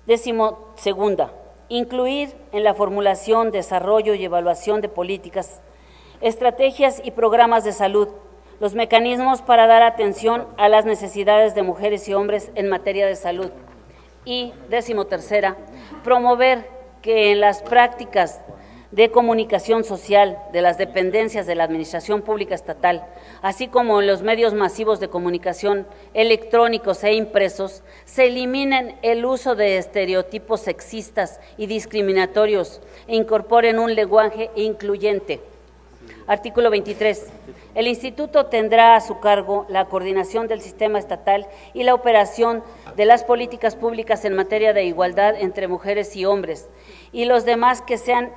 [SPEAKER 6] 12ª, incluir en la formulación, desarrollo y evaluación de políticas, estrategias y programas de salud, los mecanismos para dar atención a las necesidades de mujeres y hombres en materia de salud. Y 13ª, promover que en las prácticas de comunicación social de las dependencias de la Administración Pública Estatal, así como en los medios masivos de comunicación electrónicos e impresos, se eliminen el uso de estereotipos sexistas y discriminatorios e incorporen un lenguaje incluyente. Artículo 23. El Instituto tendrá a su cargo la coordinación del sistema estatal y la operación de las políticas públicas en materia de igualdad entre mujeres y hombres, y los demás que sean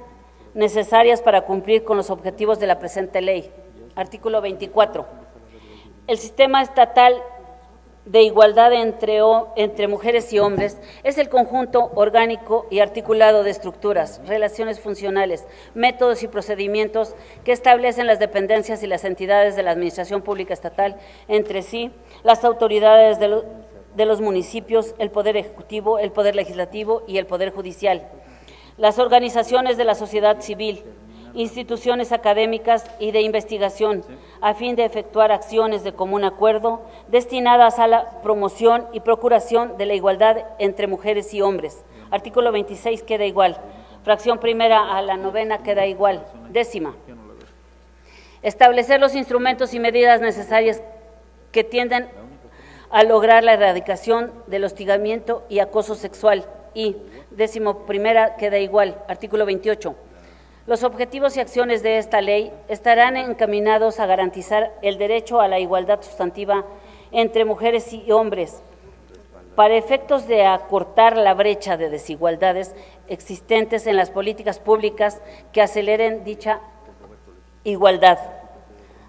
[SPEAKER 6] necesarias para cumplir con los objetivos de la presente ley. Artículo 24. El sistema estatal de igualdad entre mujeres y hombres es el conjunto orgánico y articulado de estructuras, relaciones funcionales, métodos y procedimientos que establecen las dependencias y las entidades de la Administración Pública Estatal entre sí, las autoridades de los municipios, el Poder Ejecutivo, el Poder Legislativo y el Poder Judicial, las organizaciones de la sociedad civil, instituciones académicas y de investigación, a fin de efectuar acciones de común acuerdo destinadas a la promoción y procuración de la igualdad entre mujeres y hombres. Artículo 26 queda igual. Fracción primera a la novena queda igual. Décima. Establecer los instrumentos y medidas necesarias que tienden a lograr la erradicación del hostigamiento y acoso sexual. Y décimo primera queda igual. Artículo 28. Los objetivos y acciones de esta ley estarán encaminados a garantizar el derecho a la igualdad sustantiva entre mujeres y hombres, para efectos de acortar la brecha de desigualdades existentes en las políticas públicas que aceleren dicha igualdad.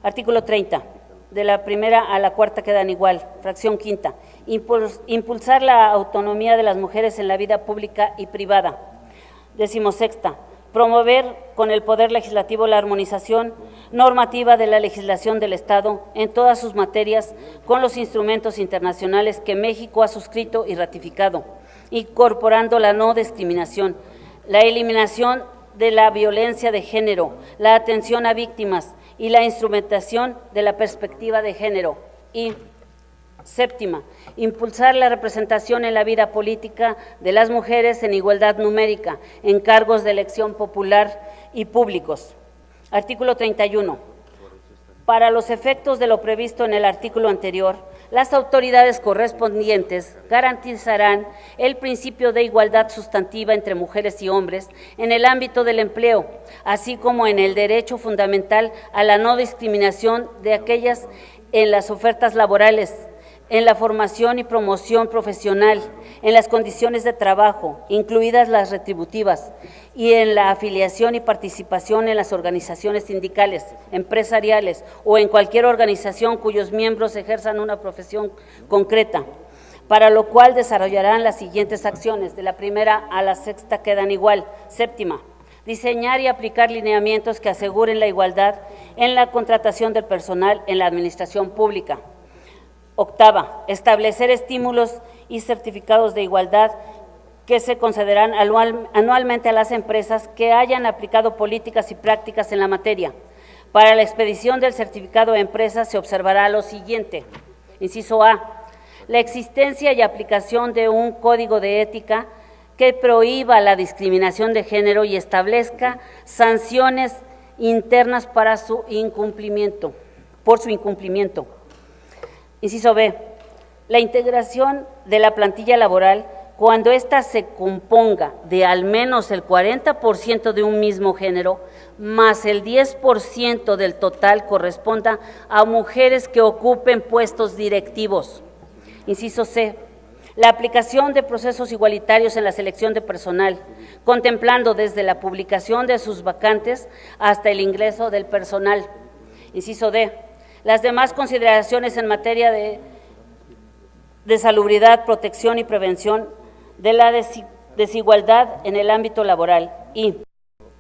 [SPEAKER 6] Artículo 30. De la primera a la cuarta quedan igual. Fracción quinta. Impulsar la autonomía de las mujeres en la vida pública y privada. Decimosexta. Promover con el Poder Legislativo la armonización normativa de la legislación del Estado en todas sus materias con los instrumentos internacionales que México ha suscrito y ratificado, incorporando la no discriminación, la eliminación de la violencia de género, la atención a víctimas y la instrumentación de la perspectiva de género. Y séptima, impulsar la representación en la vida política de las mujeres en igualdad numérica, en cargos de elección popular y públicos. Artículo 31. Para los efectos de lo previsto en el artículo anterior, las autoridades correspondientes garantizarán el principio de igualdad sustantiva entre mujeres y hombres en el ámbito del empleo, así como en el derecho fundamental a la no discriminación de aquellas en las ofertas laborales, en la formación y promoción profesional, en las condiciones de trabajo, incluidas las retributivas, y en la afiliación y participación en las organizaciones sindicales, empresariales o en cualquier organización cuyos miembros ejerzan una profesión concreta, para lo cual desarrollarán las siguientes acciones. De la primera a la sexta quedan igual. Séptima. Diseñar y aplicar lineamientos que aseguren la igualdad en la contratación del personal en la administración pública. Octava, establecer estímulos y certificados de igualdad que se concederán anualmente a las empresas que hayan aplicado políticas y prácticas en la materia. Para la expedición del certificado a empresas se observará lo siguiente. Inciso A, la existencia y aplicación de un código de ética que prohíba la discriminación de género y establezca sanciones internas para su incumplimiento, por su incumplimiento. Inciso B, la integración de la plantilla laboral cuando ésta se componga de al menos el 40% de un mismo género, más el 10% del total corresponda a mujeres que ocupen puestos directivos. Inciso C, la aplicación de procesos igualitarios en la selección de personal, contemplando desde la publicación de sus vacantes hasta el ingreso del personal. Inciso D, las demás consideraciones en materia de salubridad, protección y prevención de la desigualdad en el ámbito laboral. Y